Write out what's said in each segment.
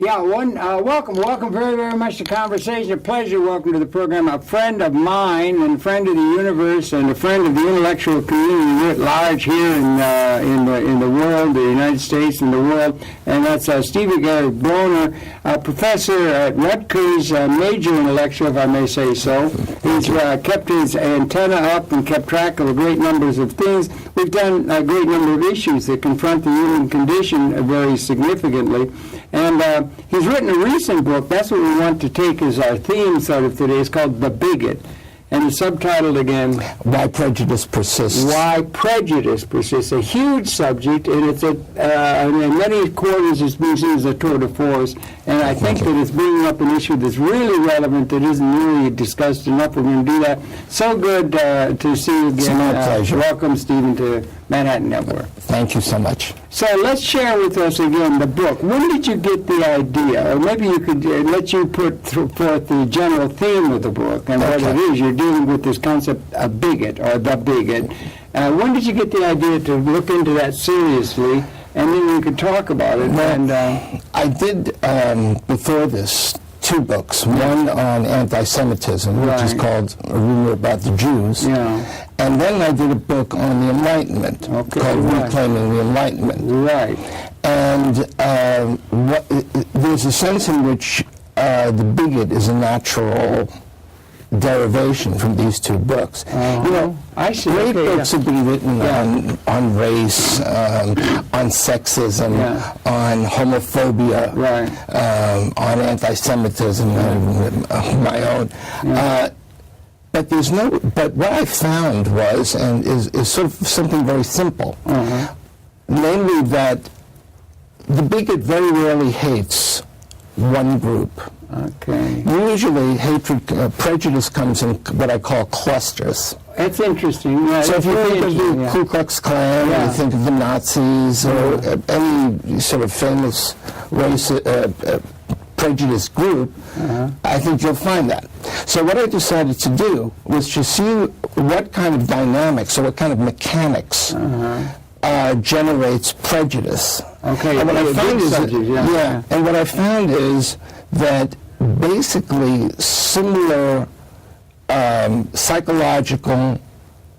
Yeah, welcome very, very much to Conversation. A pleasure. Welcome to the program. A friend of mine and a friend of the universe and a friend of the intellectual community writ large here in the world, the United States and the world, and that's Stephen Eric Bronner, professor at Rutgers, major intellectual, if I may say so. He's kept his antenna up and kept track of a great numbers of things. We've done a great number of issues that confront the human condition very significantly. And he's written a recent book. That's what we want to take as our theme sort of today. It's called The Bigot. And it's subtitled again, Why Prejudice Persists. Why Prejudice Persists. A huge subject, and it's in many quarters it's been seen as a tour de force. And I think that it's bringing up an issue that's really relevant that isn't really discussed enough. We're going to do that. So good to see you again. It's my pleasure. Welcome, Stephen, to Manhattan Network. Thank you so much. So let's share with us again the book. When did you get the idea? Or maybe you could let you put forth the general theme of the book and what it is. You're dealing with this concept of bigot or the bigot. When did you get the idea to look into that seriously? And then we could talk about it. Well, I did, before this, 2 books. One on anti-Semitism, which is called A Rumor About the Jews. Yeah. And then I did a book on the Enlightenment called Reclaiming the Enlightenment. Right. And there's a sense in which the bigot is a natural derivation from these 2 books. You know, great books have been written on race, on sexism, on homophobia, on anti-Semitism, my own. But there's no. But what I found was, and is sort of something very simple, namely that the bigot very rarely hates one group. Okay. Usually, prejudice comes in what I call clusters. That's interesting. Yeah, so if you think of the Ku Klux Klan, or you think of the Nazis, or any sort of famous race prejudice group, I think you'll find that. So what I decided to do was to see what kind of dynamics or what kind of mechanics generates prejudice. Okay. And what I found is and what I found is that basically similar psychological,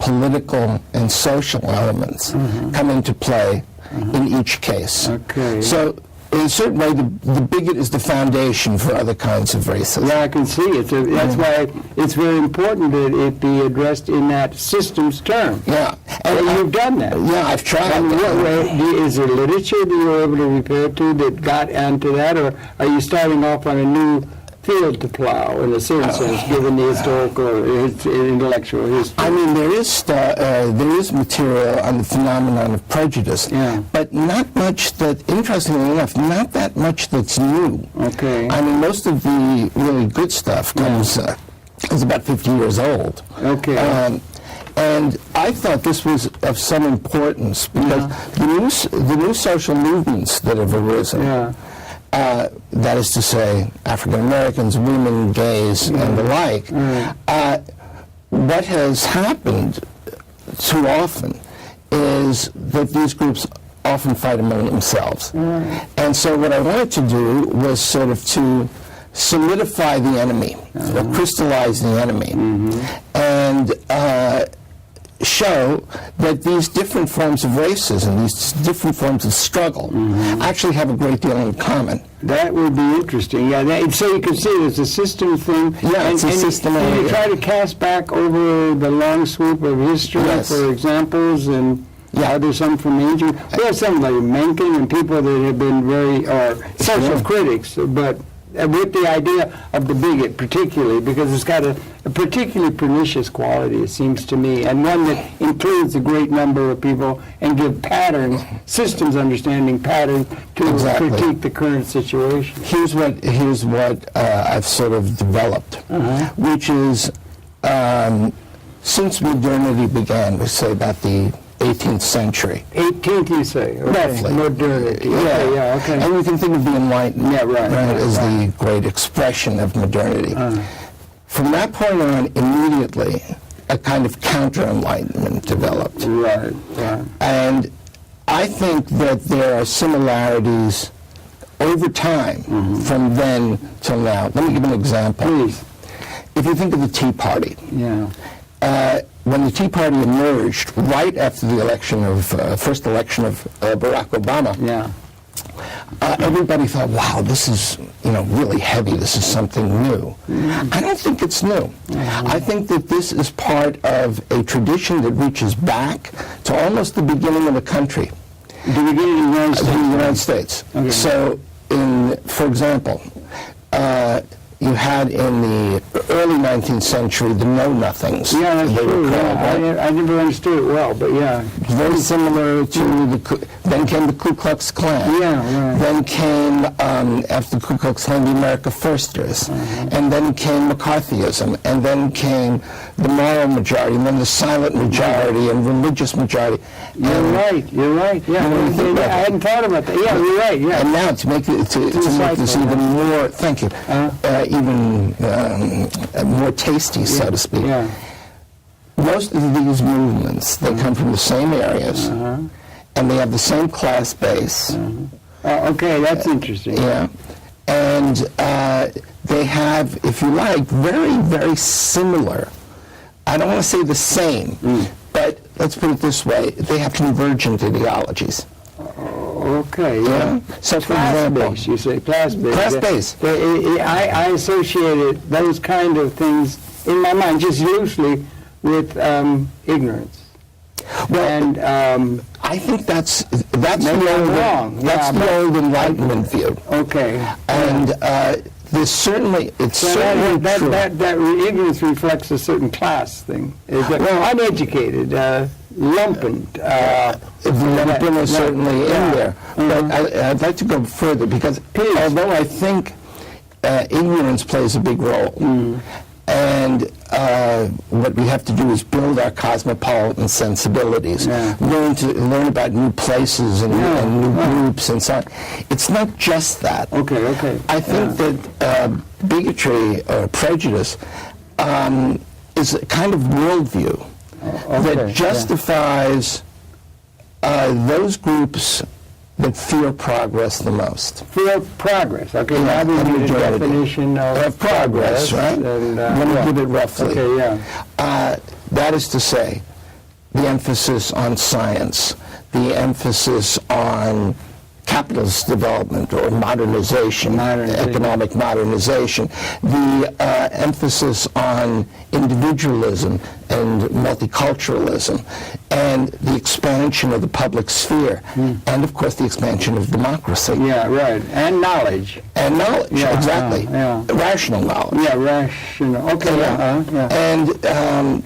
political, and social elements come into play in each case. Okay. So in a certain way, the bigot is the foundation for other kinds of racism. Yeah, I can see it. That's why it's very important that it be addressed in that systems term. Yeah. And you've done that. Yeah, I've tried. And is there literature that you were able to repair to that got onto that, or are you starting off on a new field to plow, in a certain sense, given the historical or intellectual history? I mean, there is material on the phenomenon of prejudice, but not much that, interestingly enough, not that much that's new. Okay. I mean, most of the really good stuff comes is about 50 years old. Okay. And I thought this was of some importance because the new social movements that have arisen, that is to say, African Americans, women, gays, and the like, what has happened too often is that these groups often fight among themselves. And so what I wanted to do was sort of to solidify the enemy, or crystallize the enemy, and show that these different forms of racism, these different forms of struggle, actually have a great deal in common. That would be interesting. Yeah, so you can see it's a system thing. Yeah, it's a system. And you try to cast back over the long swoop of history for examples, and are there some from ancient? We have some like Mencken and people that have been very social critics, but with the idea of the bigot particularly, because it's got a particularly pernicious quality, it seems to me, and one that includes a great number of people and give patterns, systems understanding patterns to critique the current situation. Here's what I've sort of developed, which is since modernity began, we say about the 18th century. 18th, you say? Okay. Roughly. Modernity. Okay. And we can think of the Enlightenment as the great expression of modernity. From that point on, immediately, a kind of counter-Enlightenment developed. Right. And I think that there are similarities over time, from then till now. Let me give an example. Please. If you think of the Tea Party, when the Tea Party emerged right after the election of first election of Barack Obama, everybody thought, "Wow, this is really heavy. This is something new." I don't think it's new. I think that this is part of a tradition that reaches back to almost the beginning of the country. The beginning of the United States. Okay. So, for example, you had in the early 19th century the Know-Nothings. Yeah, that's true. Right? I never understood it well, but yeah. Very similar to then came the Ku Klux Klan. Then came, after the Ku Klux Klan, the America Firsters. And then came McCarthyism. And then came the moral majority, and then the silent majority, and religious majority. You're right. Yeah, I hadn't thought about that. Yeah, you're right. Yeah. And now to make this even more, thank you, even more tasty, so to speak. Most of these movements, they come from the same areas, and they have the same class base. Okay, that's interesting. Yeah. And they have, if you like, very, very similar, I don't want to say the same, but let's put it this way, they have convergent ideologies. Okay, yeah. So for example, class-based, you say, class-based. Class-based. I associated those kind of things in my mind, just loosely, with ignorance. Well, and I think that's maybe I'm wrong. That's the old Enlightenment view. Okay. And there's certainly true. That ignorance reflects a certain class thing. Uneducated, lumpen. The lumpen is certainly in there. But I'd like to go further because although I think ignorance plays a big role, and what we have to do is build our cosmopolitan sensibilities, learn about new places and new groups and so on. It's not just that. Okay. I think that bigotry or prejudice is a kind of worldview that justifies those groups that fear progress the most. Fear progress. Okay, now we need a definition of progress, right? And, let me give it roughly. Okay, that is to say, the emphasis on science, the emphasis on capitalist development or modernization, economic modernization, the emphasis on individualism and multiculturalism, and the expansion of the public sphere, and of course the expansion of democracy. Yeah, right. And knowledge. And knowledge, exactly. Rational knowledge. Yeah, rational. Okay, And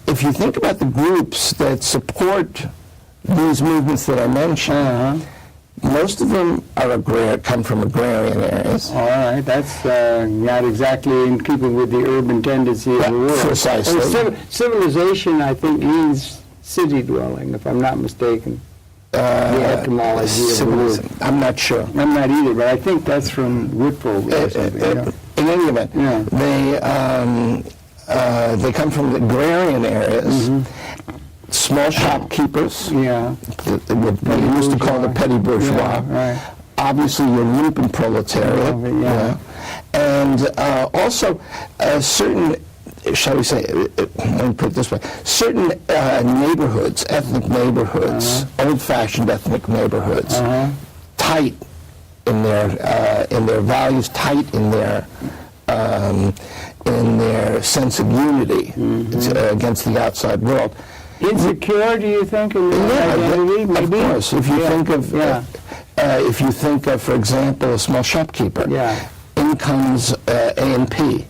if you think about the groups that support these movements that I mentioned, most of them are come from agrarian areas. All right, that's not exactly in keeping with the urban tendency of the world. Precisely. Civilization, I think, means city dwelling, if I'm not mistaken. The etymology of the word. I'm not sure. I'm not either, but I think that's from Whitfield or something. In any event, they come from the agrarian areas. Small shopkeepers, what we used to call the petty bourgeois, obviously your lumpen proletariat, and also certain, shall we say, let me put it this way, certain neighborhoods, ethnic neighborhoods, old-fashioned ethnic neighborhoods, tight in their values, tight in their sense of unity against the outside world. Insecure, do you think, in their identity? Maybe? Of course. If you think of, for example, a small shopkeeper, in comes A&P.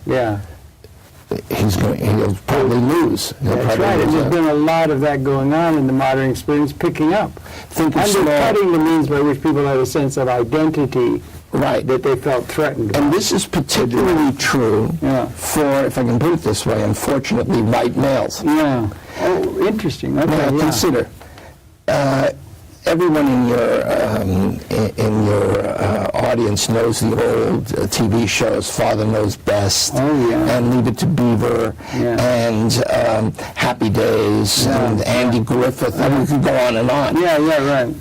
He'll probably lose. That's right. And there's been a lot of that going on in the modern experience, picking up. Undercutting the means by which people had a sense of identity. Right, that they felt threatened. And this is particularly true for, if I can put it this way, unfortunately, white males. Oh, interesting. Okay, consider everyone in your audience knows the old TV shows, Father Knows Best, and Leave It to Beaver, and Happy Days, and Andy Griffith. I mean, we could go on and on. Right.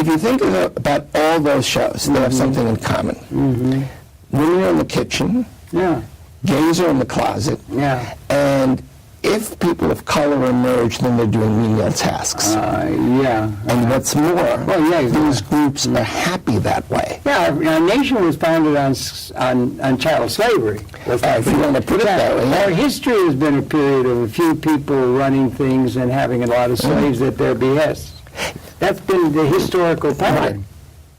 if you think about all those shows, they have something in common. Women are in the kitchen. Yeah. Gays are in the closet. Yeah. And if people of color emerge, then they're doing menial tasks. Yeah. And what's more, yeah, these groups are happy that way. Yeah, our nation was founded on chattel slavery. If you want to put it that way. Our history has been a period of a few people running things and having a lot of slaves at their behest. That's been the historical pattern.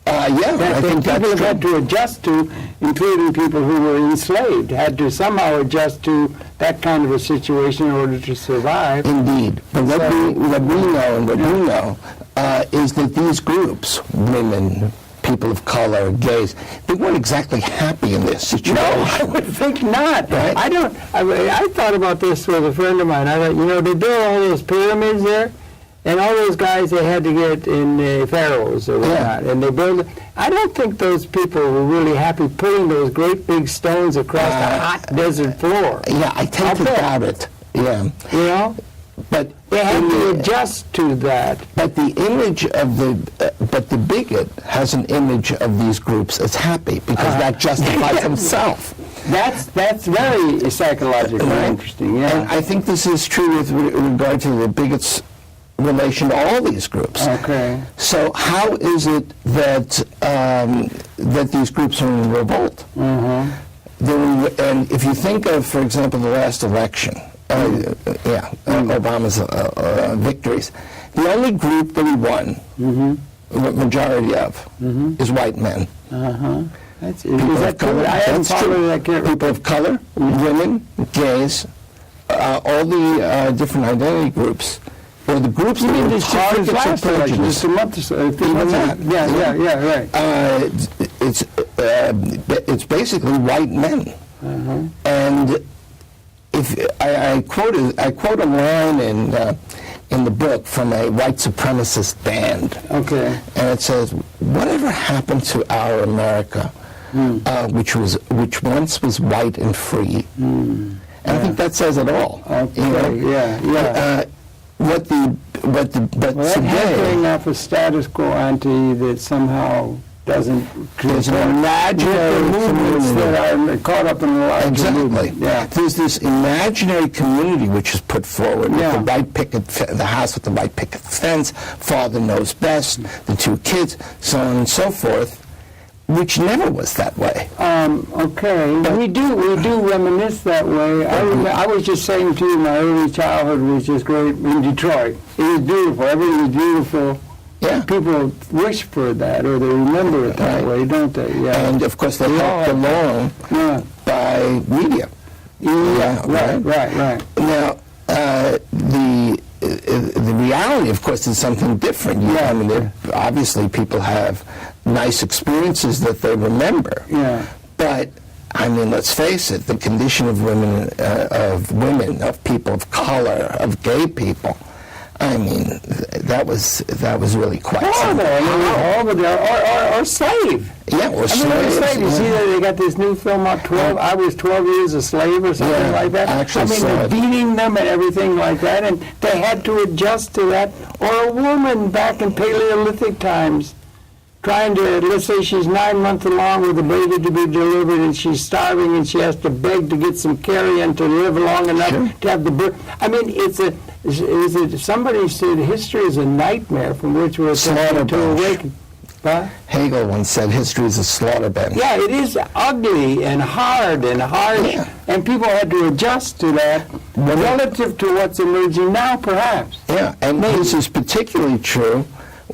I That think people have that's had to adjust to, including people who were enslaved, had to somehow adjust to that kind of a situation in order to survive. Indeed. But what we know and what we know is that these groups, women, people of color, gays, they weren't exactly happy in this situation. No, I would think not. Right? I thought about this with a friend of mine. I thought, they built all those pyramids there, and all those guys they had to get in pharaohs or whatnot, and they built. I don't think those people were really happy putting those great big stones across the hot desert floor. Yeah, I tend to doubt it. Yeah. You know? But they had to adjust to that. But the image of the bigot has an image of these groups as happy because that justifies himself. That's very psychologically interesting. Yeah. And I think this is true with regard to the bigot's relation to all these groups. Okay. So how is it that that these groups are in revolt? And if you think of, for example, the last election, Obama's victories, the only group that he won, the majority of, is white men. Is that true? I haven't followed that carefully. People of color, women, gays, all the different identity groups, or the groups that are targets of prejudice. Just a month or so. Even that. Yeah, right. It's basically white men. And if I quote a line in the book from a white supremacist band. Okay. And it says, "Whatever happened to our America, which once was white and free?" And I think that says it all. Okay. But that today, hankering after status quo ante that somehow doesn't. There's an imaginary movements that are caught up in the larger movement. Yeah. There's this imaginary community which is put forward with the white picket, the house with the white picket fence, father knows best, the two kids, so on and so forth, which never was that way. Okay, we do reminisce that way. I was just saying to you, my early childhood was just great in Detroit. It was beautiful. Everything was beautiful. Yeah. People wish for that, or they remember it that way, don't they? Yeah. And of course, they helped along by media. Right. Now, the reality, of course, is something different. I mean, obviously, people have nice experiences that they remember. Yeah. But I mean, let's face it: the condition of women, of people of color, of gay people. I mean, that was really quite horrible. Or slave. Yeah, or slave. You see that they got this new film out, 12. I was 12 years a slave or something like that. Actually, they're beating them and everything like that, and they had to adjust to that. Or a woman back in Paleolithic times, trying to, let's say she's 9 months along with a baby to be delivered, and she's starving, and she has to beg to get some carrion to live long enough to have the birth. I mean, somebody said history is a nightmare from which we're trying to awaken. Hegel once said history is a slaughter bench. Yeah, it is ugly and hard and harsh, and people had to adjust to that relative to what's emerging now, perhaps. Yeah, and this is particularly true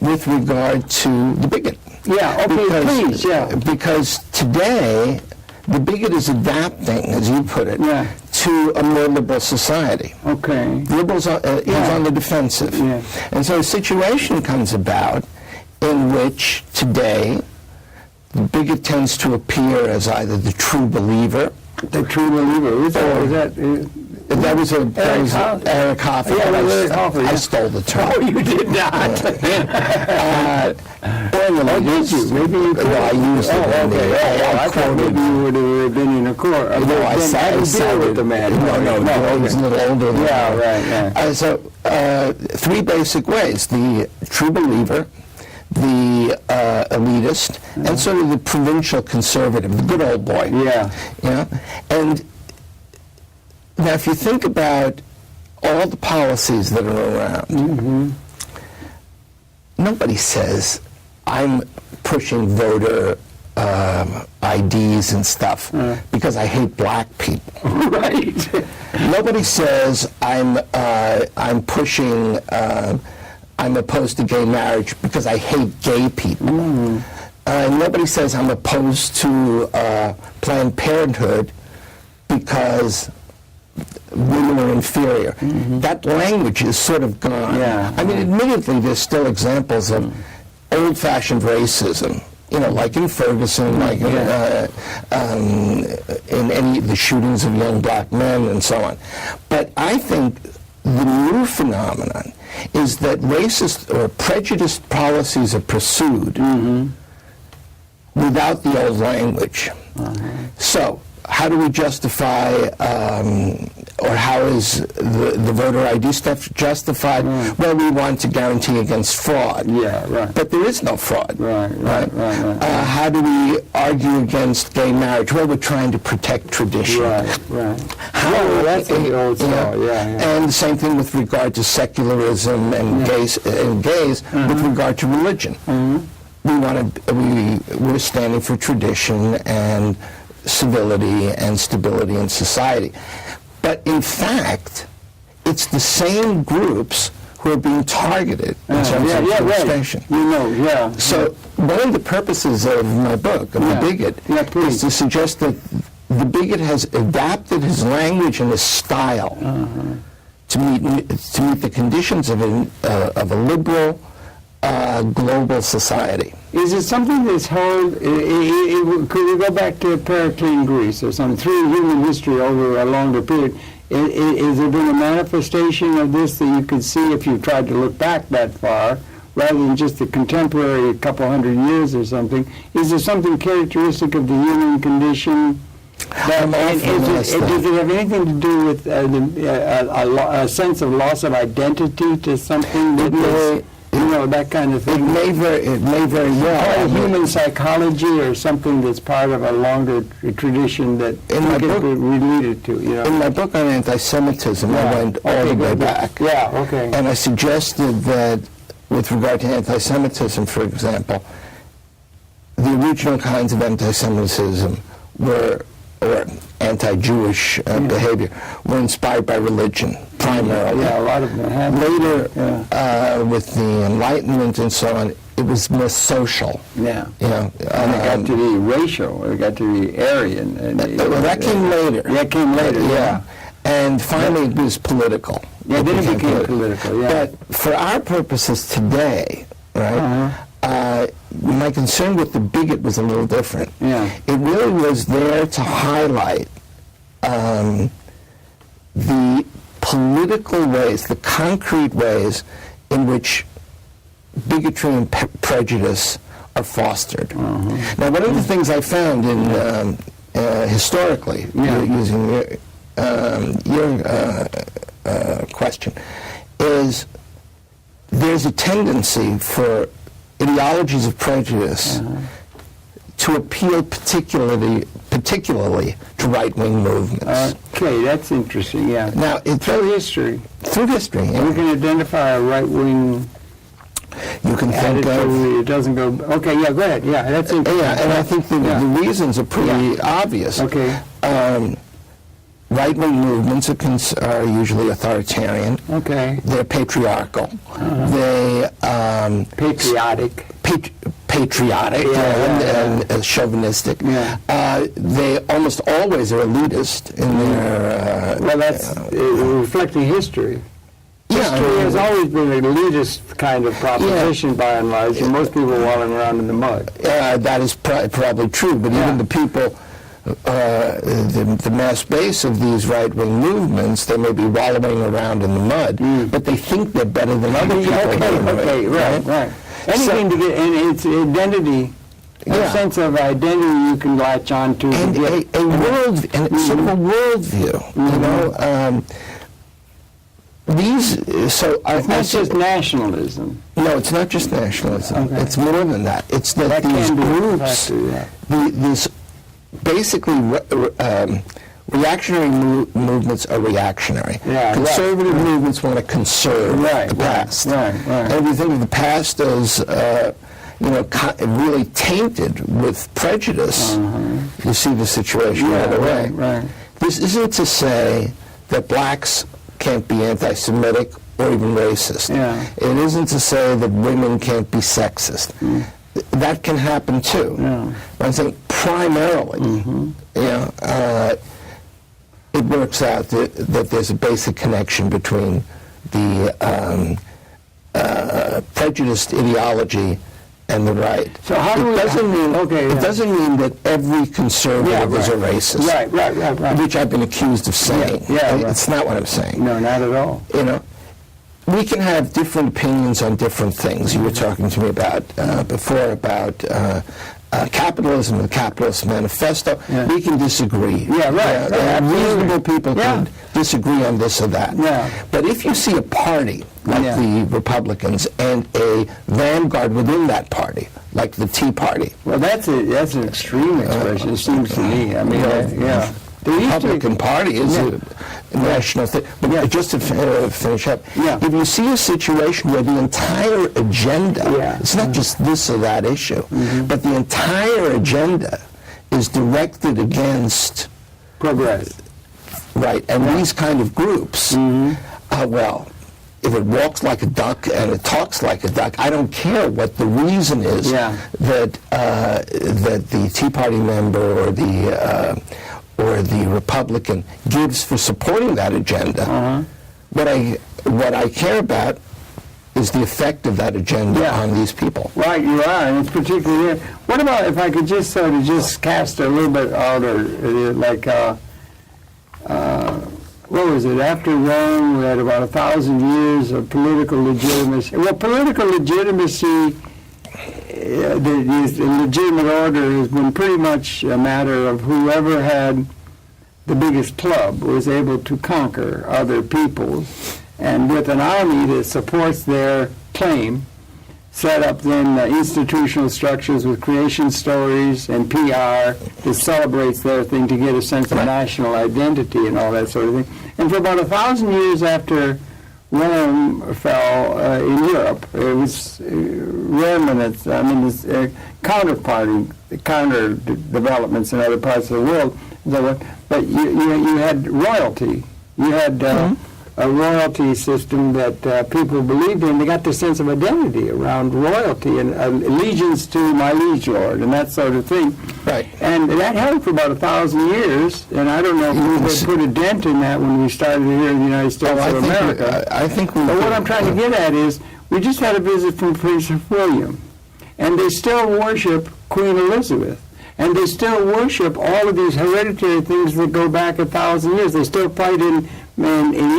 with regard to the bigot. Yeah, okay, please, Because today, the bigot is adapting, as you put it, to a more liberal society. Okay. Liberals are he's on the defensive. Yeah. And so a situation comes about in which today the bigot tends to appear as either the true believer. The true believer. That was Eric Hoffer. Yeah, Eric Hoffer. I stole the term. Oh, you did not. Did you? Maybe you could. No, I used it. I thought maybe you would have been in a court. No, I deal with the man. No, he was a little older than right. So, three basic ways. The true believer, the elitist, and sort of the provincial conservative, the good old boy. Yeah. You know? And now if you think about all the policies that are around, nobody says, I'm pushing voter IDs and stuff because I hate black people. Right. Nobody says I'm pushing I'm opposed to gay marriage because I hate gay people. Nobody says I'm opposed to Planned Parenthood because women are inferior. That language is sort of gone. Yeah. I mean, admittedly, there's still examples of old-fashioned racism. You know, like in Ferguson, like in any of the shootings of young black men and so on. But I think the new phenomenon is that racist or prejudiced policies are pursued without the old language. So, how do we justify, or how is the voter ID stuff justified? Well, we want to guarantee against fraud. Yeah, right. But there is no fraud. Right. How do we argue against gay marriage? Well, we're trying to protect tradition. Right. How, that's the old style. Yeah. And the same thing with regard to secularism and gays with regard to religion. We're standing for tradition and civility and stability in society. But in fact, it's the same groups who are being targeted in terms of legislation. Right. So one of the purposes of my book, of The Bigot, is to suggest that the bigot has adapted his language and his style to meet the conditions of a liberal global society. Is it something that's held, could we go back to Periclean Greece or something, through human history over a longer period? Is there been a manifestation of this that you could see if you tried to look back that far, rather than just the contemporary couple hundred years or something? Is there something characteristic of the human condition? Does it have anything to do with a sense of loss of identity to something that is, that kind of thing? It may very well. Part of human psychology or something that's part of a longer tradition that you could relate it to, In my book on anti-Semitism, I went all the way back. Yeah, okay. And I suggested that with regard to anti-Semitism, for example, the original kinds of anti-Semitism or anti-Jewish behavior were inspired by religion, primarily. Yeah, a lot of them have. Later, with the Enlightenment and so on, it was more social. Yeah. And it got to be racial, it got to be Aryan. Well, that came later. That came later, yeah. And finally it was political. Yeah, then it became political, yeah. But for our purposes today, right, my concern with the bigot was a little different. Yeah. It really was there to highlight the political ways, the concrete ways in which bigotry and prejudice are fostered. Now, one of the things I found in historically, using your question, is there's a tendency for ideologies of prejudice to appeal particularly to right-wing movements. Okay, that's interesting, yeah. Now, through history. Through history, yeah. We can identify a right-wing you can think attitude. It doesn't go... Okay, yeah, go ahead. Yeah, that's interesting. Yeah, and I think the reasons are pretty obvious. Okay. Right-wing movements are usually authoritarian. Okay. They're patriarchal. They patriotic. Patriotic and chauvinistic. Yeah. They almost always are elitist in their... well, that's reflecting history. History has always been an elitist kind of proposition by and large, and most people walling around in the mud. That is probably true, but even the people... the mass base of these right-wing movements, they may be wallowing around in the mud, but they think they're better than other people. Right. Anything to get, and it's identity, a sense of identity you can latch on to. And a world, and sort of a worldview, It's not just nationalism. No, it's not just nationalism. Okay. It's more than that. It's that these groups, these basically reactionary movements are reactionary. Yeah, conservative movements want to conserve the past. Right. And if you think of the past as really tainted with prejudice, you see the situation right away. Right. This isn't to say that blacks can't be anti-Semitic or even racist. Yeah. It isn't to say that women can't be sexist. That can happen too. Yeah. But I'm saying primarily, it works out that there's a basic connection between the prejudiced ideology and the right. So how do it doesn't mean that every conservative is a racist. Right. Which I've been accused of saying. It's not what I'm saying. No, not at all. We can have different opinions on different things. You were talking to me about before about capitalism and the Capitalist Manifesto. We can disagree. Reasonable people can disagree on this or that. But if you see a party like the Republicans and a vanguard within that party, like the Tea Party. Well, that's an extreme expression, it seems to me. I mean, The Republican Party is a national thing. But just to finish up, if you see a situation where the entire agenda, it's not just this or that issue, but the entire agenda is directed against progress. Right, and these kind of groups, if it walks like a duck and it talks like a duck, I don't care what the reason is that the Tea Party member or the Republican gives for supporting that agenda. What I care about is the effect of that agenda on these people. Right, you are, and it's particularly. What about if I could just sort of cast a little bit outer, like. What was it? After Rome, we had about 1,000 years of political legitimacy. Well, political legitimacy, the legitimate order has been pretty much a matter of whoever had the biggest club was able to conquer other peoples, and with an army that supports their claim, set up then institutional structures with creation stories and PR that celebrates their thing to get a sense of national identity and all that sort of thing. And for about 1,000 years after Rome fell in Europe, it was remnants, counter developments in other parts of the world. But you had royalty. You had a royalty system that people believed in. They got their sense of identity around royalty and allegiance to my liege lord and that sort of thing. Right. And that held for about 1,000 years. And I don't know if we had put a dent in that when we started here in the United States of America. I think we. But what I'm trying to get at is, we just had a visit from Prince William, and they still worship Queen Elizabeth. And they still worship all of these hereditary things that go back 1,000 years. They still fight in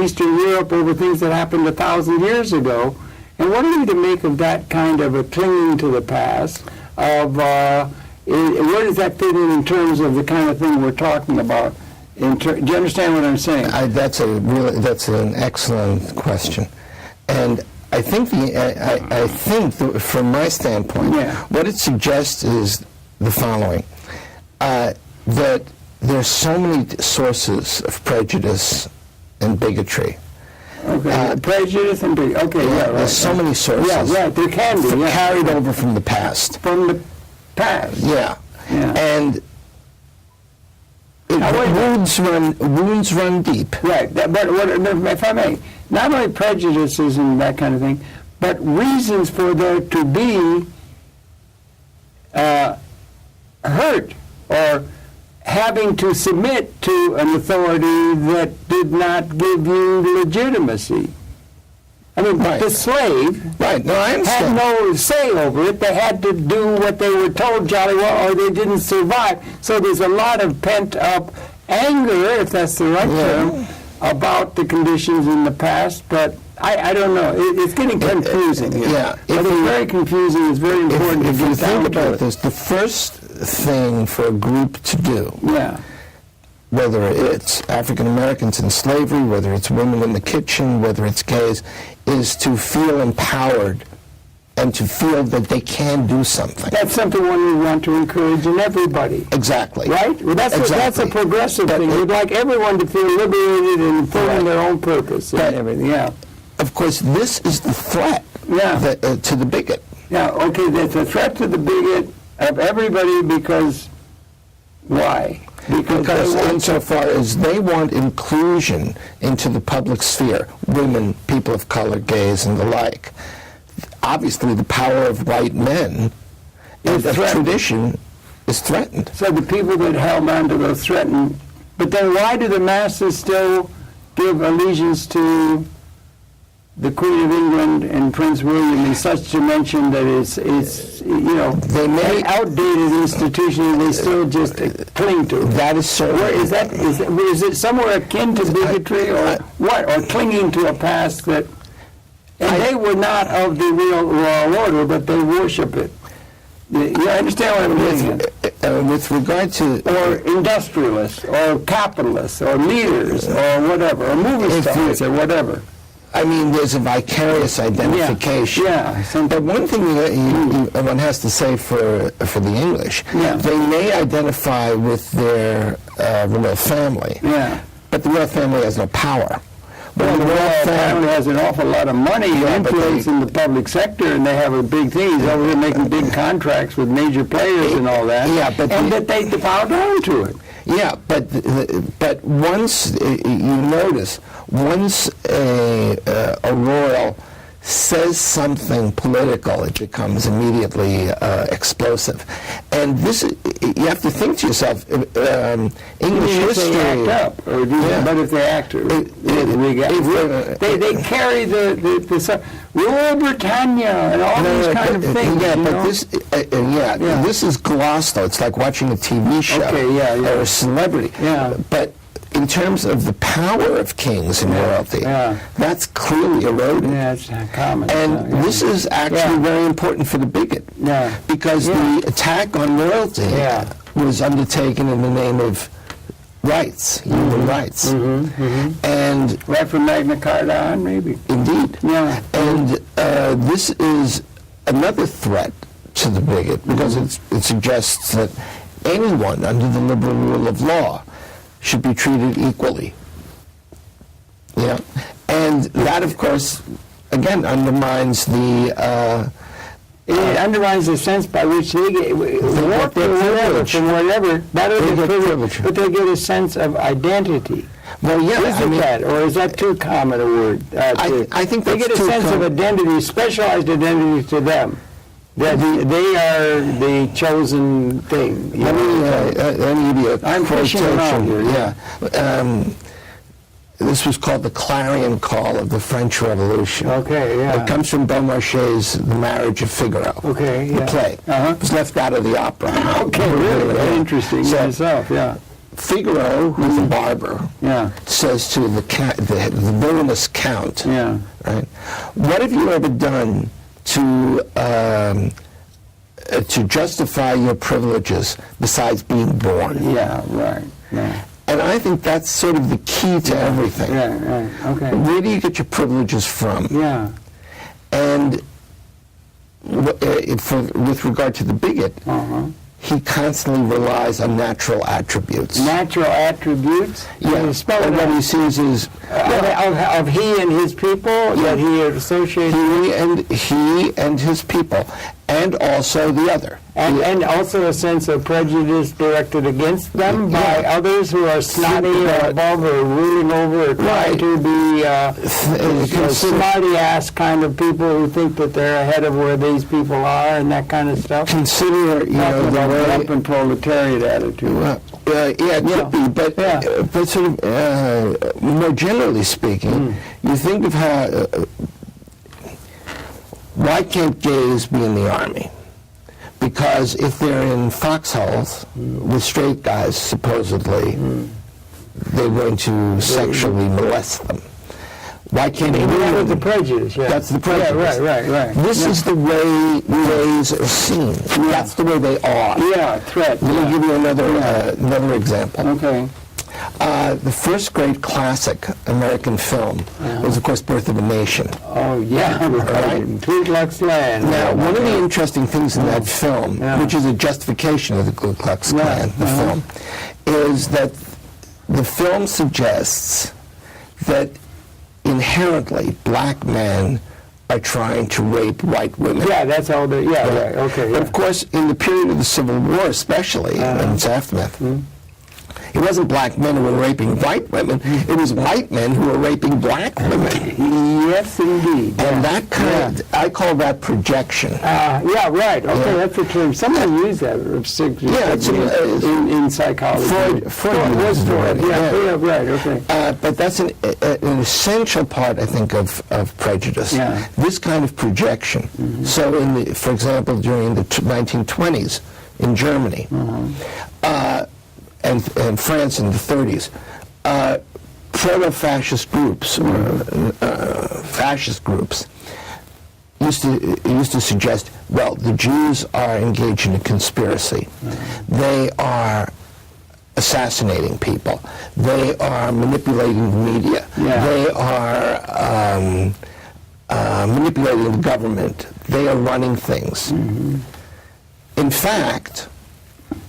Eastern Europe over things that happened 1,000 years ago. And what are we to make of that kind of a clinging to the past? Where does that fit in terms of the kind of thing we're talking about? Do you understand what I'm saying? That's an excellent question, and I think from my standpoint, what it suggests is the following: that there's so many sources of prejudice and bigotry. Okay, prejudice and bigotry. Okay, there's so many sources. Yeah, there can be. Carried over from the past. From the past. Yeah. And wounds run deep. Right, but if I may, not only prejudices and that kind of thing, but reasons for there to be hurt or having to submit to an authority that did not give you legitimacy. I mean, the slave had no say over it. They had to do what they were told jolly well, or they didn't survive. So there's a lot of pent-up anger, if that's the right term, about the conditions in the past. But I don't know. It's getting confusing. But it's very confusing. It's very important to get down to it. This, the first thing for a group to do whether it's African Americans in slavery, whether it's women in the kitchen, whether it's gays, is to feel empowered and to feel that they can do something. That's something one we want to encourage in everybody. Exactly. Right? Well, that's a progressive thing. We'd like everyone to feel liberated and fulfilling their own purpose and everything. Yeah. Of course, this is the threat to the bigot. Yeah, okay, that's a threat to the bigot of everybody because why? Because insofar as they want inclusion into the public sphere, women, people of color, gays, and the like, obviously the power of white men and of tradition is threatened. So the people that held on to those threatened, but then why do the masses still give allegiance to the Queen of England and Prince William in such dimension that it's they may outdated institution and they still just cling to it? That is so. Is it somewhere akin to bigotry or what? Or clinging to a past that, and they were not of the real royal order, but they worship it. You understand what I'm saying? With regard to... Or industrialists, or capitalists, or leaders, or whatever, or movie stars, or whatever. I mean, there's a vicarious identification. But one thing one has to say for the English, they may identify with their royal family, but the royal family has no power. Well, the royal family has an awful lot of money and influence in the public sector, and they have a big thing. He's over there making big contracts with major players and all that. And that they bow down to it. Yeah, but once you notice, once a royal says something political, it becomes immediately explosive. And this, you have to think to yourself, English history... They act up, or but if they act, they carry the Rule Britannia and all these kind of things. But this is gloss, though. It's like watching a TV show or a celebrity. But in terms of the power of kings and royalty, that's clearly eroded. It's common. And this is actually very important for the bigot, because the attack on royalty was undertaken in the name of rights, human rights. And right from Magna Carta on, maybe. Indeed. And this is another threat to the bigot, because it suggests that anyone under the liberal rule of law should be treated equally. And that, of course, again, undermines the... it undermines the sense by which they get warped or whatever, from whatever, but they get a sense of identity. Well, or is that too common a word? I think they get a sense of identity, specialized identity to them. That they are the chosen thing. Let me give you a quotation here. This was called the clarion call of the French Revolution. It comes from Beaumarchais' The Marriage of Figaro. The play. It was left out of the opera. Really? Very interesting yourself, Figaro, who's a barber, says to the villainous count, right, what have you ever done to justify your privileges besides being born? And I think that's sort of the key to everything. Where do you get your privileges from? And with regard to the bigot, he constantly relies on natural attributes. Natural attributes? And what he sees is... of he and his people that he associates he and his people, and also the other. And also a sense of prejudice directed against them by others who are snotty or above or ruling over or trying to be smarty-ass kind of people who think that they're ahead of where these people are and that kind of stuff. Consider, the open proletariat attitude. It could be, but sort of more generally speaking, you think of how, why can't gays be in the army? Because if they're in foxholes with straight guys, supposedly, they're going to sexually molest them. Why can't they be the prejudice? That's the prejudice. Right. This is the way gays are seen. That's the way they are. Threat. Let me give you another example. The first great classic American film was, of course, Birth of a Nation. Oh, yeah, right. Ku Klux Klan. Now, one of the interesting things in that film, which is a justification of the Ku Klux Klan, the film, is that the film suggests that inherently black men are trying to rape white women. Yeah, that's all they, right, okay. But of course, in the period of the Civil War especially, and its aftermath, it wasn't black men who were raping white women, it was white men who were raping black women. Yes, indeed. And that kind of, I call that projection. Yeah, right, okay, that's the term. Somebody used that in psychology. Freud was Freud. Yeah, right, okay. But that's an essential part, I think, of prejudice. Yeah. This kind of projection. So, for example, during the 1920s in Germany, and France in the 30s, proto-fascist groups, fascist groups, used to suggest, well, the Jews are engaged in a conspiracy. They are assassinating people. They are manipulating the media. They are manipulating the government. They are running things. In fact,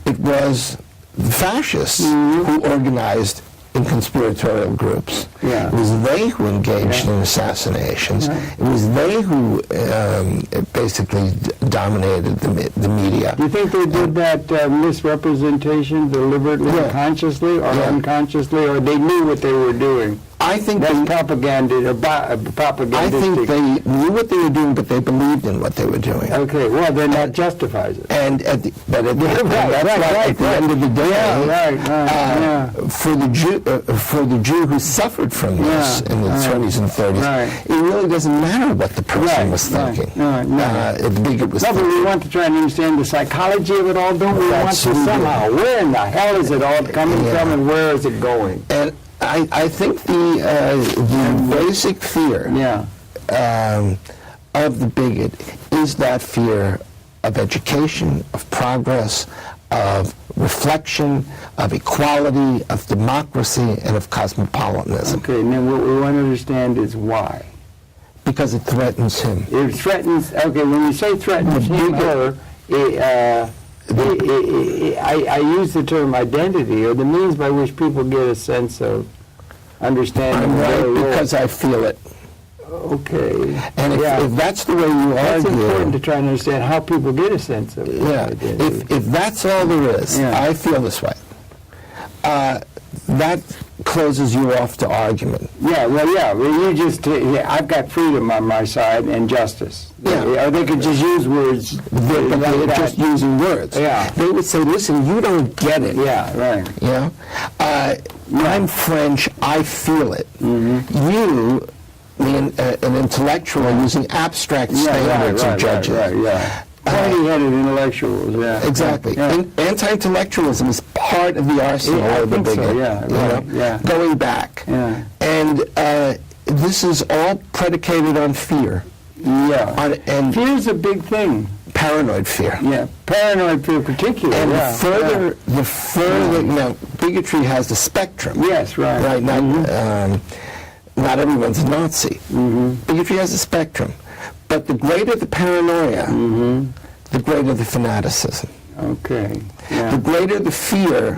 it was the fascists who organized in conspiratorial groups. It was they who engaged in assassinations. It was they who basically dominated the media. Do you think they did that misrepresentation deliberately, consciously or unconsciously, or they knew what they were doing? I think that's propagandistic. I think they knew what they were doing, but they believed in what they were doing. Okay, well then that justifies it. At the end of the day, for the Jew who suffered from this in the 20s and 30s, it really doesn't matter what the person was thinking. Bigot was thinking. But we want to try and understand the psychology of it all, don't we? Want to somehow, where in the hell is it all coming from, and where is it going? And I think the basic fear of the bigot is that fear of education, of progress, of reflection, of equality, of democracy, and of cosmopolitanism. Okay, and then what we want to understand is why. Because it threatens him. It threatens, okay, when you say threatens him, her, I use the term identity, or the means by which people get a sense of understanding. I'm right because I feel it. Okay. And if that's the way you that's argue... It's important to try and understand how people get a sense of it. If that's all there is, I feel this way. That closes you off to argument. Well, you just, I've got freedom on my side and justice. Or they could just use words. But they're just using words. They would say, listen, you don't get it. I'm French, I feel it. You, an intellectual, using abstract standards of judging. Pointy-headed intellectuals, Exactly. Anti-intellectualism is part of the arsenal of the bigot. Going back. And this is all predicated on fear. And fear's a big thing. Paranoid fear. Paranoid fear particularly. And the further, bigotry has a spectrum. Right. Not everyone's a Nazi. Bigotry has a spectrum. But the greater the paranoia, the greater the fanaticism. The greater the fear,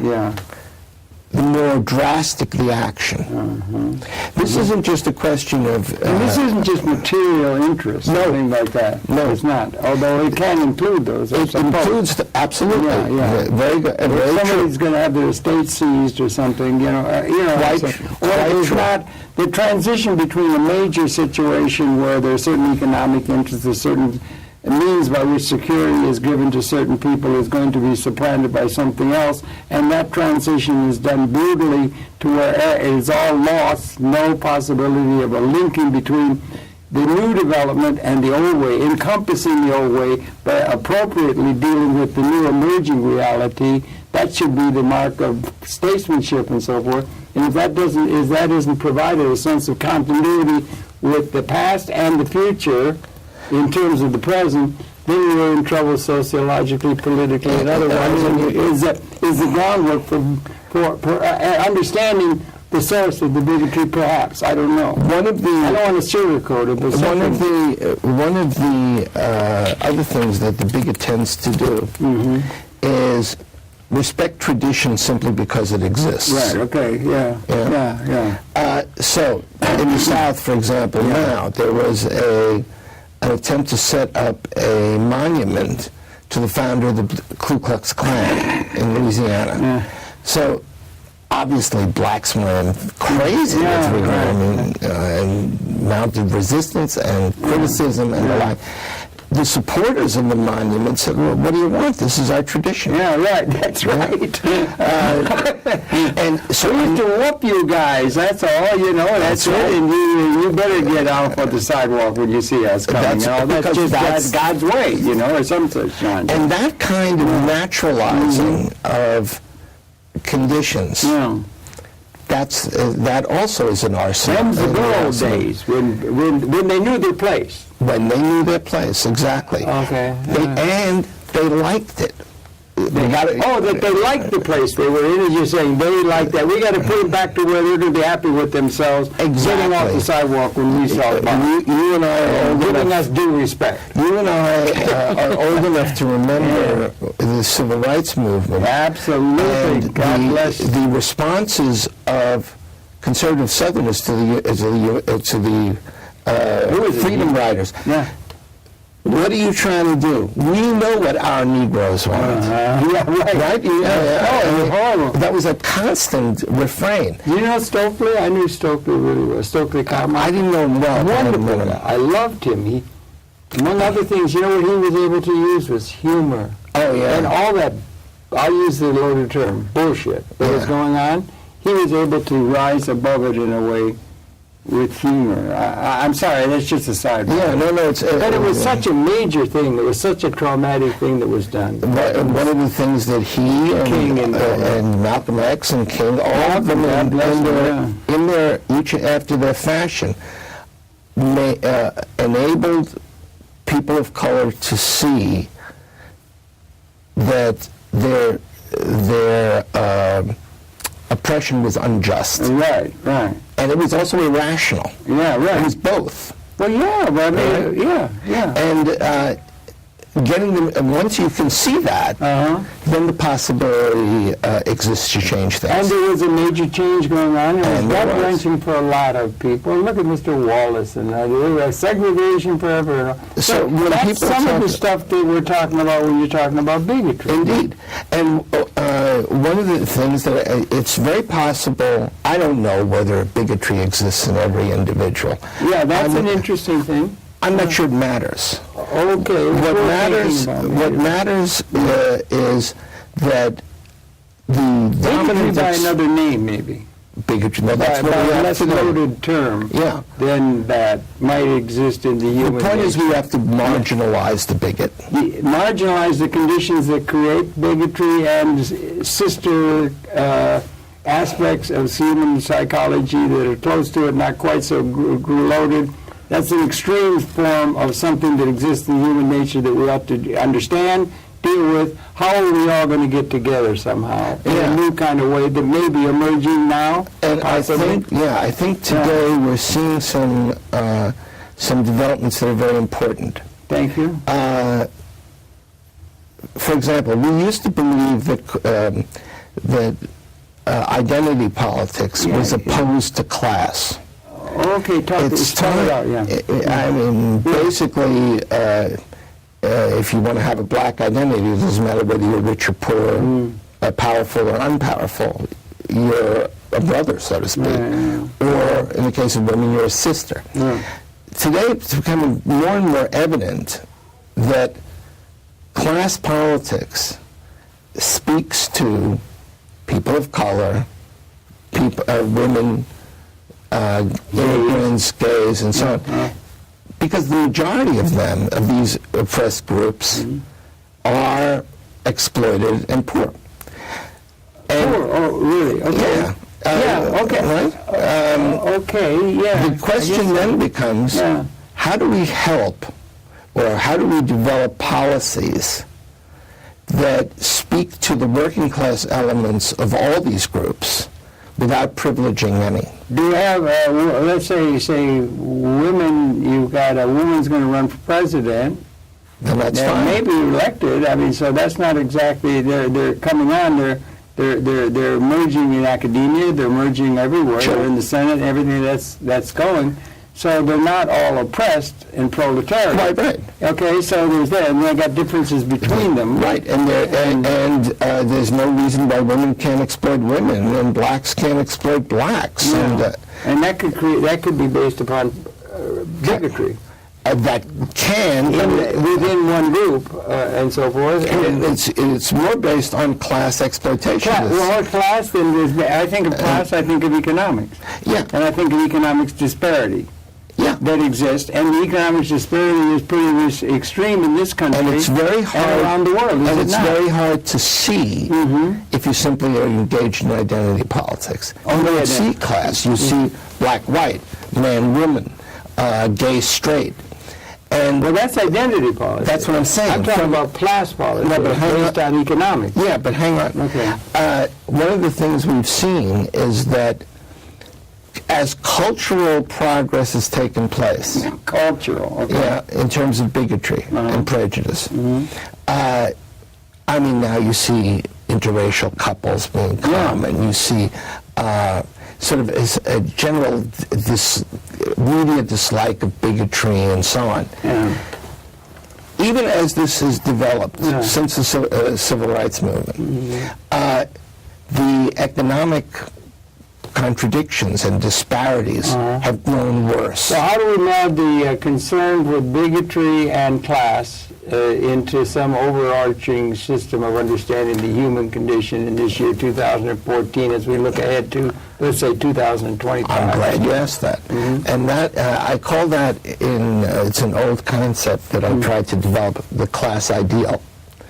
the more drastic the action. This isn't just a question of... and this isn't just material interest, something like that. No. It's not, although it can include those. It includes, absolutely. Very good. And somebody's going to have their estate seized or something, it's not... The transition between a major situation where there are certain economic interests, there's certain means by which security is given to certain people is going to be supplanted by something else, and that transition is done brutally to where it is all lost, no possibility of a linking between the new development and the old way, encompassing the old way, but appropriately dealing with the new emerging reality. That should be the mark of statesmanship and so forth. And if that isn't provided a sense of continuity with the past and the future in terms of the present, then we're in trouble sociologically, politically, and otherwise. And is the groundwork understanding the source of the bigotry, perhaps. I don't know. I don't want to sugarcoat it, but one of the other things that the bigot tends to do is respect tradition simply because it exists. Right. Okay. Yeah. So in the South, for example, now there was an attempt to set up a monument to the founder of the Ku Klux Klan in Louisiana. So obviously blacks went crazy with and mounted resistance and criticism and the like. The supporters of the monument said, well, what do you want? This is our tradition. Yeah, right. That's right. And so we used to whoop you guys. That's all, That's it. And you better get off of the sidewalk when you see us coming. That's just God's way, or some such nonsense. And that kind of naturalizing of conditions, that also is an arsenal. Them's the good old days when they knew their place. When they knew their place, exactly. Okay. And they liked it. That they liked the place they were in, as you're saying. They liked that. We got to put them back to where they're going to be happy with themselves. Exactly. Getting off the sidewalk when we saw them. You and I are old giving enough, us due respect. You and I are old enough to remember the civil rights movement. Absolutely. And God bless. The responses of conservative Southerners to the freedom riders. Yeah. What are you trying to do? We know what our Negroes want. Right? Horrible. That was a constant refrain. You know Stokely? I knew Stokely really well. Stokely Carmichael. I didn't know him well. Wonderful. I loved him. He, among other things, what he was able to use was humor. Oh, yeah. And all that, I'll use the loaded term, bullshit that was going on, he was able to rise above it in a way with humor. I'm sorry, that's just a side. Yeah, no, but it was such a major thing. It was such a traumatic thing that was done. One of the things that he and Malcolm X and King, all of them in their each after their fashion, enabled people of color to see that their oppression was unjust. Right. And it was also irrational. Yeah, right. It was both. Well, yeah, but I mean, yeah. And getting them, once you can see that, then the possibility exists to change things. And there was a major change going on. It was gut-wrenching for a lot of people. Look at Mr. Wallace and segregation forever. So that's some of the stuff that we're talking about when you're talking about bigotry. Indeed. And one of the things that it's very possible, I don't know whether bigotry exists in every individual. Yeah, that's an interesting thing. I'm not sure it matters. Okay. What matters is that the dominant by another name, maybe. Bigotry. No, that's by what we a have less to do. loaded term. Yeah. Then that might exist in the human. The point is we have to marginalize the bigot. Marginalize the conditions that create bigotry and sister aspects of human psychology that are close to it, not quite so loaded. That's an extreme form of something that exists in human nature that we have to understand, deal with. How are we all going to get together somehow in a new kind of way that may be emerging now? And I think today we're seeing some developments that are very important. Thank you. For example, we used to believe that identity politics was opposed to class. Okay, talk it out, I mean, basically, if you want to have a black identity, it doesn't matter whether you're rich or poor, powerful or unpowerful. You're a brother, so to speak. Or, in the case of women, you're a sister. Today, it's becoming more and more evident that class politics speaks to people of color, women, immigrants, gays, and so on, because the majority of them, of these oppressed groups, are exploited and poor. And poor? Oh, really? Okay. Okay. Right? The question then becomes, how do we help, or how do we develop policies that speak speak to the working class elements of all these groups without privileging any. Do you have, let's say women, you've got a woman's going to run for president, Then that's they fine. may be elected. I mean, so that's not exactly, they're coming on, they're merging in academia, they're merging everywhere, Sure. they're in the Senate, everything that's going. So they're not all oppressed and proletariat. Right. Okay, so there's that, and they got differences between them. Right, and there's no reason why women can't exploit women and blacks can't exploit blacks. Yeah. And that could be based upon bigotry. That can, Within one group and so forth. and it's more based on class exploitation. Class, then I think of class, I think of economics. Yeah. And I think of economics disparity. Yeah. That exists, and the economic disparity is pretty extreme in this country And it's very hard, and around the world, is and it it's not? very hard to see if you simply are engaged in identity politics. You Only don't see identity. class. You see black, white, man, woman, gay, straight. And Well, that's identity politics. that's what I'm saying. I'm talking about class politics, No, but hang based on economics. Yeah, but hang on. Okay. One of the things we've seen is that as cultural progress has taken place, Cultural, okay. yeah, in terms of bigotry and prejudice, I mean, now you see interracial couples being common. You see sort of a general media dislike of bigotry and so on. Yeah. Even as this has developed since the civil rights movement, the economic contradictions and disparities have grown worse. So how do we meld the concern with bigotry and class into some overarching system of understanding the human condition in this year 2014 as we look ahead to, let's say, 2025? I'm glad you asked that. And that, I call that it's an old concept that I tried to develop, the class ideal.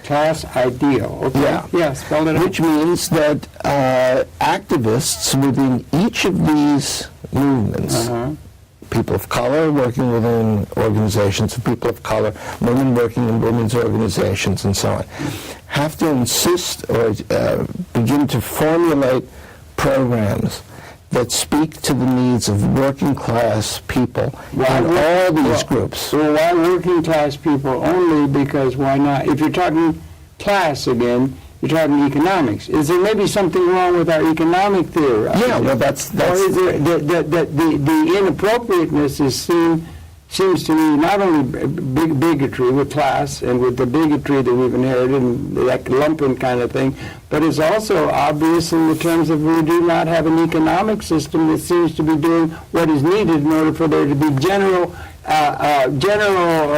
Class ideal, okay. Yeah. Yeah, spell it out. Which means that activists within each of these movements, people of color working within organizations of people of color, women working in women's organizations, and so on, have to insist or begin to formulate programs that speak to the needs of working class people in all these groups. So why working class people only? Because why not? If you're talking class again, you're talking economics. Is there maybe something wrong with our economic theory? Yeah, well, that's Or is there the inappropriateness is seems to me not only bigotry with class and with the bigotry that we've inherited and that lumpen kind of thing, but it's also obvious in the terms of we do not have an economic system that seems to be doing what is needed in order for there to be general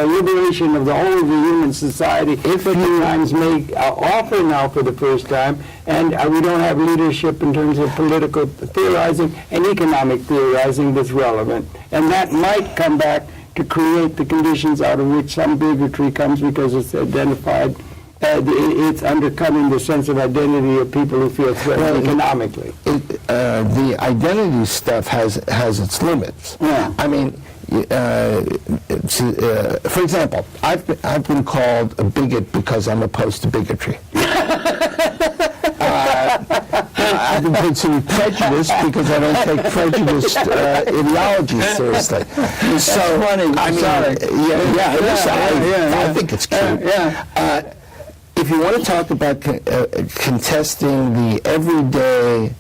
liberation of the whole of the human society, if at times may offer now for the first time, and we don't have leadership in terms of political theorizing and economic theorizing that's relevant. And that might come back to create the conditions out of which some bigotry comes because it's identified, it's undercutting the sense of identity of people who feel threatened economically. The identity stuff has its limits. Yeah. I mean, for example, I've been called a bigot because I'm opposed to bigotry. I've been considered prejudiced because I don't take prejudiced ideology seriously. So funny. I mean, I think it's cute. If you want to talk about contesting the everyday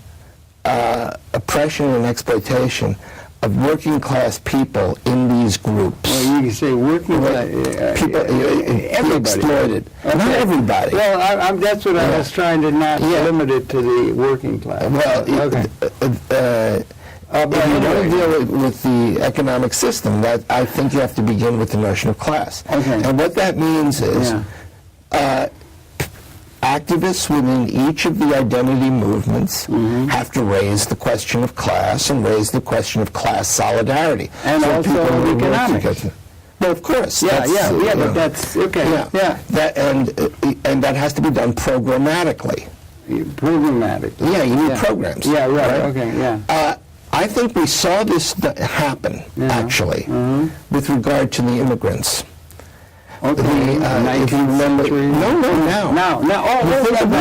oppression and exploitation of working class people in these groups. Well, you can say working class, people everybody. exploited. Okay. Not everybody. Well, that's what I was trying to not limit it to the working class. Well, if you want to deal with the economic system, that I think you have to begin with the notion of class. Okay. And what that means is activists within each of the identity movements have to raise the question of class and raise the question of class solidarity. And so also people will work economics. together. Well, of course. But that's, okay. That, and that has to be done programmatically. Programmatically. Yeah, you need programs. Yeah, right. Okay, yeah. I think we saw this happen, actually, with regard to the immigrants. Okay. If you remember, now.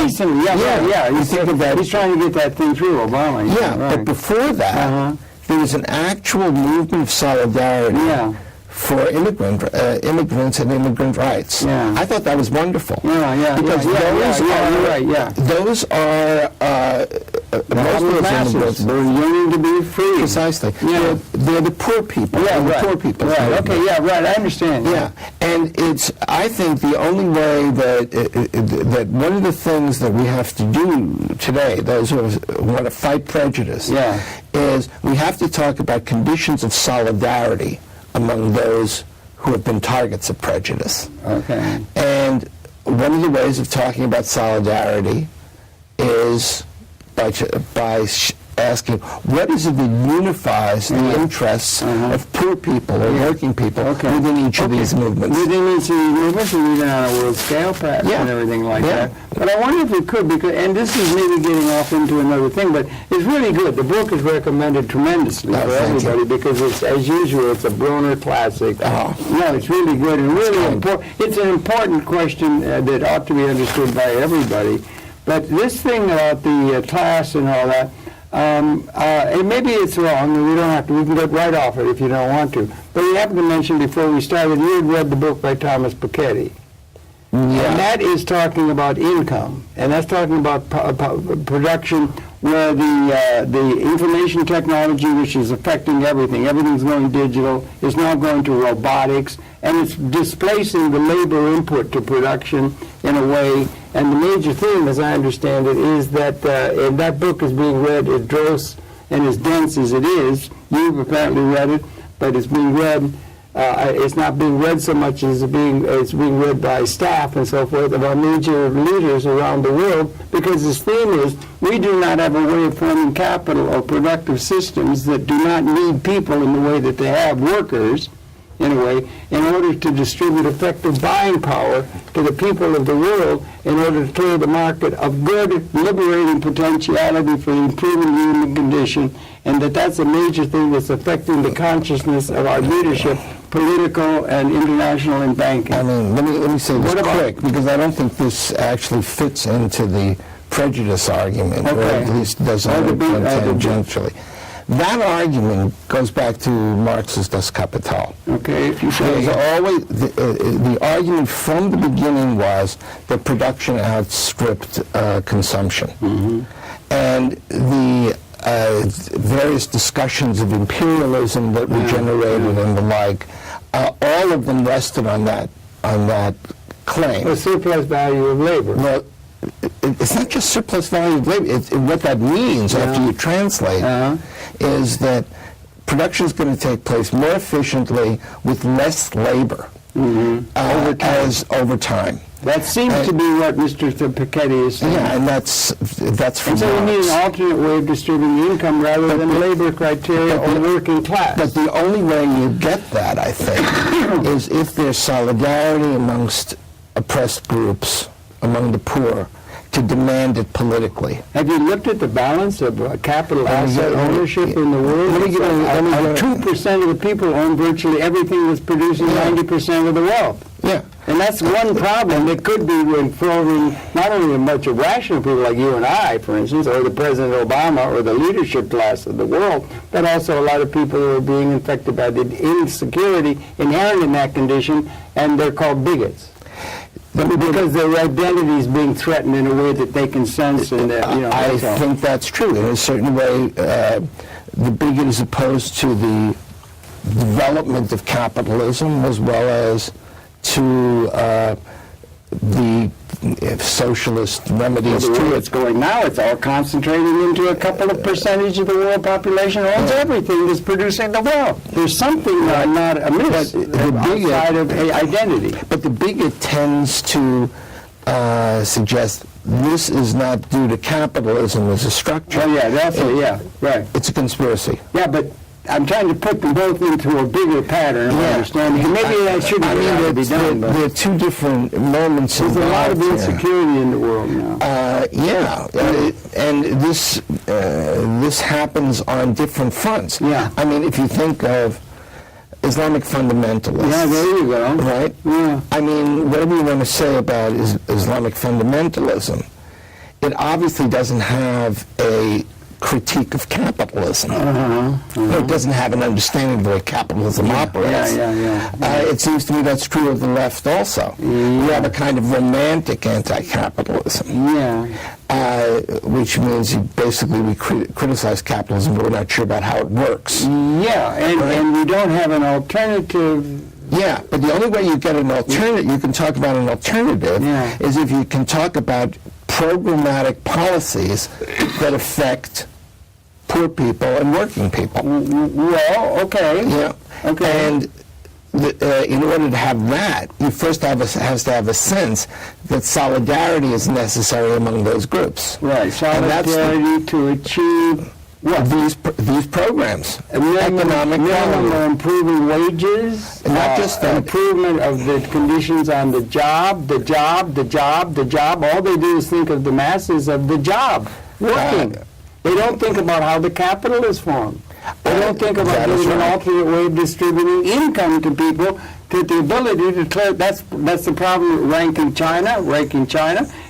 Recently. Yeah. You think of that. He's trying to get that thing through, Obama. Yeah, right. but before that, there was an actual movement of solidarity for immigrants and immigrant rights. Yeah. I thought that was wonderful. Because those are most of those immigrants. They're yearning to be free. Precisely. Yeah. They're the poor people. The poor people. Right. Okay. Yeah. Right. I understand. Yeah. And it's. I think the only way that one of the things that we have to do today, those who want to fight prejudice, is we have to talk about conditions of solidarity among those who have been targets of prejudice. Okay. And one of the ways of talking about solidarity is by asking, what is it that unifies the interests of poor people or working people within each of these movements? Within each of these movements, and even on a world scale, perhaps, and everything like that. But I wonder if we could, because, and this is maybe getting off into another thing, but it's really good. The book is recommended tremendously for everybody because it's, as usual, it's a Bronner classic. No, it's really good and really important. It's an important question that ought to be understood by everybody. But this thing about the class and all that, and maybe it's wrong, and we don't have to, we can get right off it if you don't want to. But we happened to mention before we started, you had read the book by Thomas Piketty. And that is talking about income, and that's talking about production where the information technology, which is affecting everything's going digital, is now going to robotics, and it's displacing the labor input to production in a way. And the major theme, as I understand it, is that and that book is being read as gross and as dense as it is. You've apparently read it, but it's being read. It's not being read so much as it's being read by staff and so forth of our major leaders around the world, because his theme is we do not have a way of forming capital or productive systems that do not need people in the way that they have workers, in a way, in order to distribute effective buying power to the people of the world in order to clear the market of good, liberating potentiality for improving the human condition, and that's a major thing that's affecting the consciousness of our leadership, political and international and banking. I mean, let me say this quick, because I don't think this actually fits into the prejudice argument, or at least doesn't tangentially. That argument goes back to Marx's Das Kapital. Okay, if you say. Always, the argument from the beginning was that production outstripped consumption. And the various discussions of imperialism that were generated and the like, all of them rested on that claim. The surplus value of labor. Well, it's not just surplus value of labor. What that means after you translate is that production is going to take place more efficiently with less labor over time. That seems to be what Mr. Piketty is saying. Yeah, and that's from And so we need an alternate way of distributing income rather than labor criteria or working class. But the only way you get that, I think, is if there's solidarity amongst oppressed groups, among the poor, to demand it politically. Have you looked at the balance of capital asset ownership in the world? 2% of the people own virtually everything that's producing 90% of the wealth. Yeah. And that's one problem that could be involving not only a bunch of rational people like you and I, for instance, or the President Obama or the leadership class of the world, but also a lot of people who are being infected by the insecurity inherent in that condition, and they're called bigots. Because their identity is being threatened in a way that they can sense, and I think that's true. In a certain way, the bigot is opposed to the development of capitalism as well as to the socialist remedies to it. It's going now. It's all concentrating into a couple of percentage of the world population owns everything that's producing the wealth. There's something not amiss outside of identity. But the bigot tends to suggest this is not due to capitalism as a structure. Oh yeah, definitely. Yeah, right. It's a conspiracy. Yeah, but I'm trying to put them both into a bigger pattern of understanding. Maybe that shouldn't be done. There are two different moments. There's a lot of insecurity in the world now. And this happens on different fronts. Yeah. I mean, if you think of Islamic fundamentalists. Yeah, there you go. Right? Yeah. I mean, whatever you want to say about Islamic fundamentalism, it obviously doesn't have a critique of capitalism. It doesn't have an understanding of the way capitalism operates. It seems to me that's true of the left also. You have a kind of romantic anti-capitalism, which means basically we criticize capitalism, but we're not sure about how it works. And we don't have an alternative. Yeah, but the only way you get an alternative, you can talk about an alternative, is if you can talk about programmatic policies that affect poor people and working people. Well, okay. Yeah. Okay. And in order to have that, you first has to have a sense that solidarity is necessary among those groups. Right. Solidarity to achieve what? These programs. Economic or improving wages. Not just that. Improvement of the conditions on the job. All they do is think of the masses of the job working. They don't think about how the capital is formed. They don't think about there's an alternate way of distributing income to people, to the ability to clear. That's the problem with ranking China,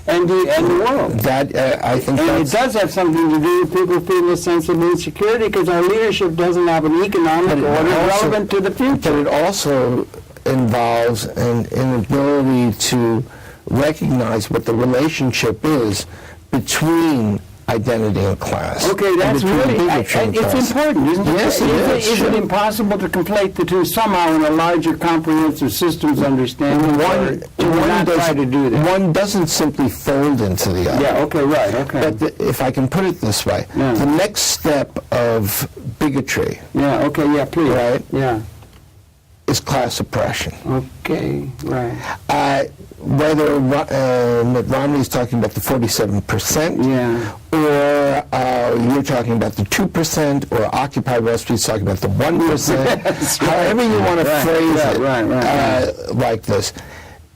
and the world. I think it does have something to do with people feeling a sense of insecurity because our leadership doesn't have an economic order relevant to the future. But it also involves an inability to recognize what the relationship is between identity and class. Okay, that's really, it's important, isn't it? Yes, it is. Is it impossible to conflate the two somehow in a larger comprehensive systems understanding? One doesn't simply fold into the other. Yeah, okay, right, okay. But if I can put it this way, the next step of bigotry, please. Right? Is class oppression. Okay, right. Whether Mitt Romney's talking about the 47%, or you're talking about the 2%, or Occupy Wall Street's talking about the 1%, however you want to phrase it, like this.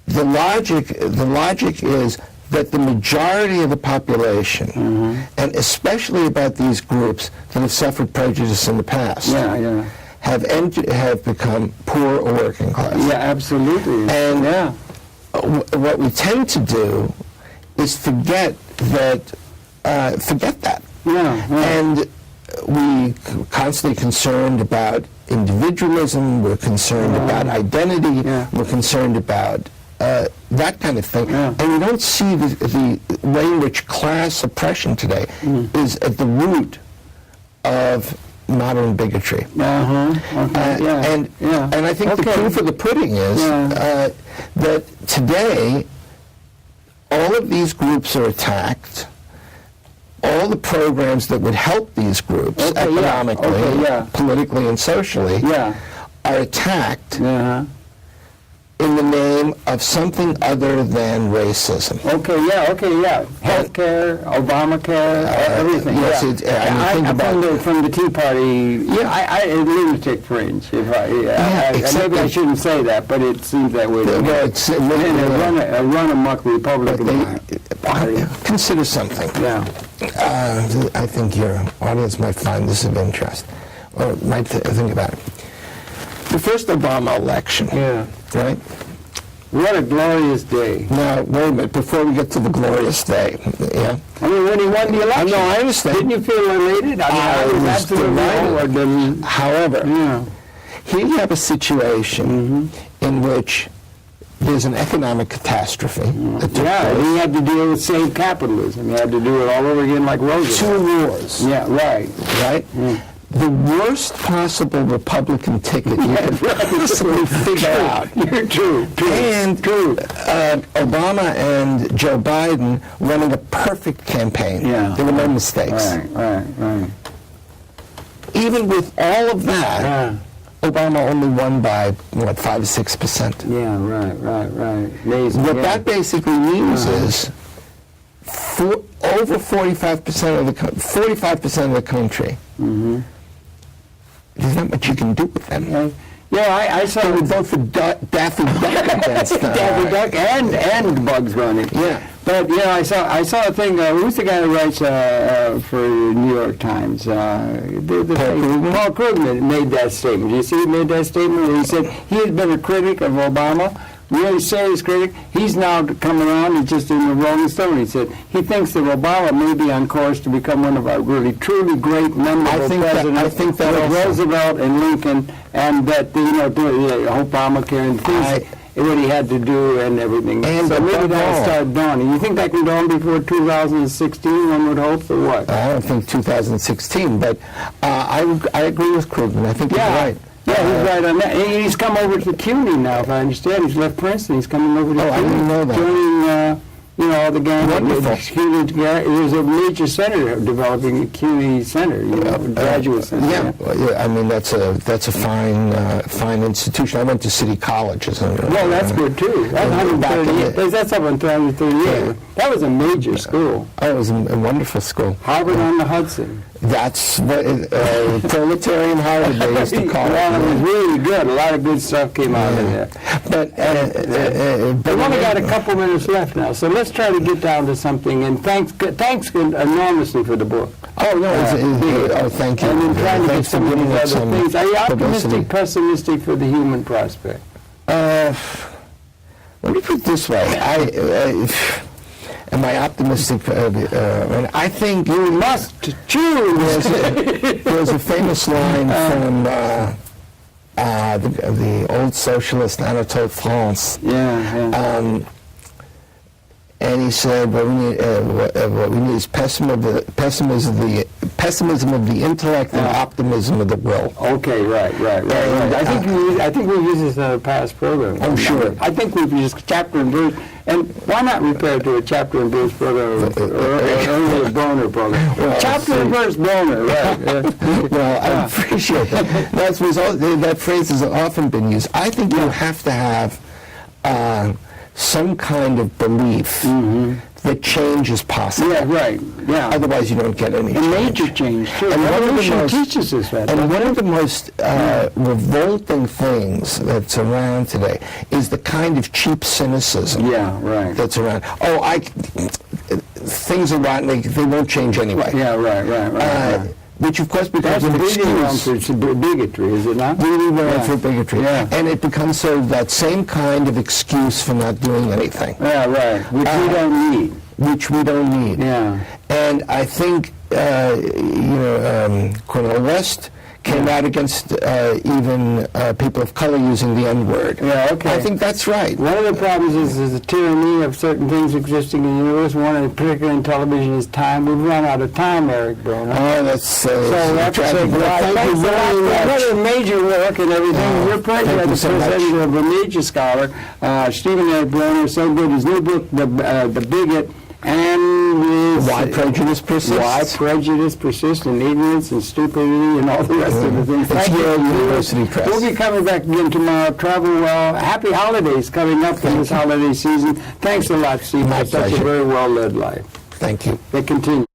The logic is that the majority of the population, and especially about these groups that have suffered prejudice in the past, have become poor or working class. Yeah, absolutely. And what we tend to do is forget that. And we constantly concerned about individualism. We're concerned about identity. We're concerned about that kind of thing. And we don't see the way in which class oppression today is at the root of modern bigotry. And I think the proof of the pudding is that today all of these groups are attacked. All the programs that would help these groups economically, politically, and socially are attacked in the name of something other than racism. Healthcare, Obamacare, everything. From the Tea Party, I lunatic fringe. Maybe I shouldn't say that, but it seems that way. A run amok Republican Party. Consider something. I think your audience might find this of interest, or might think about it. The first Obama election, right? What a glorious day. Now, wait a minute, before we get to the glorious day, I mean, when he won the election. I understand. Didn't you feel elated? I was absolutely delighted. However, here you have a situation in which there's an economic catastrophe. He had to deal with save capitalism. He had to do it all over again like Roosevelt. 2 wars. Right? The worst possible Republican ticket you could possibly figure out. And Obama and Joe Biden running a perfect campaign. There were no mistakes. Right. Even with all of that, Obama only won by, 5 or 6%. Right. Amazing. What that basically means is over 45% of the country. There's not much you can do with them. I saw would vote for Daffy Duck against Daffy Duck and Bugs Bunny. But I saw a thing. Who's the guy who writes for the New York Times? Paul Krugman made that statement. You see, he made that statement where he said he had been a critic of Obama, really serious critic. He's now come around and just in the Rolling Stone. He said he thinks that Obama may be on course to become one of our really truly great memorable presidents. I think that with Roosevelt and Lincoln, and that Obamacare and things. What he had to do and everything. And so maybe that'll start dawning. You think that can dawn before 2016, one would hope, or what? I don't think 2016, but I agree with Krugman. I think he's right. Yeah, he's right on that. He's come over to CUNY now, if I understand. He's left Princeton. He's coming over to CUNY. I didn't know that. Joining, all the gang. Wonderful. There's a major center developing a CUNY center, graduate center. Yeah, I mean that's a fine institution. I went to City College. Well, that's good too. That's 138. That's up on 338. That was a major school. Oh, it was a wonderful school. Harvard on the Hudson. That's what proletarian Harvard they used to call it. Well, it was really good. A lot of good stuff came out of there. But we've only got a couple minutes left now, so let's try to get down to something. And thanks enormously for the book. Oh no! Thank you. And then trying to get some of these other things. Are you optimistic, pessimistic for the human prospect? Let me put it this way. Am I optimistic? I think you must choose. There's a famous line from the old socialist Anatole France. Yeah. And he said, what we need is pessimism of the intellect and optimism of the will. Okay, right. I think we've used this in a past program. I'm sure. I think we've used chapter and verse. And why not repair to a chapter and verse program or a Bronner program? Well, chapter and verse Bronner, right. Well, I appreciate that. That phrase has often been used. I think you have to have some kind of belief that change is possible. Yeah, right. Yeah. Otherwise, you don't get any change. Major change, too. And revolution teaches us that. And one of the most revolting things that's around today is the kind of cheap cynicism that's around. Things are rotten, they won't change anyway. Yeah, right. Which, of course, becomes an excuse. It's bigotry, is it not? Really for bigotry. Yeah. And it becomes sort of that same kind of excuse for not doing anything. Yeah, right. Which we don't need. Yeah. And I think, Cornel West came out against even people of color using the N-word. Yeah, okay. I think that's right. One of the problems is the tyranny of certain things existing in the universe. One, in particular in television, is time. We've run out of time, Eric Bronner. Oh, that's so we have to say goodbye. Thank you very much. Another major work and everything. Your pleasure as the president of a major scholar, Stephen Eric Bronner. So good. His new book, The Bigot, and Why Prejudice Persists. Why Prejudice Persists, and ignorance and stupidity and all the rest of the things. It's Yale University Press. We'll be coming back again tomorrow. Travel well. Happy holidays coming up in this holiday season. Thanks a lot, Steve, for such a very well-led life. Thank you. They continue.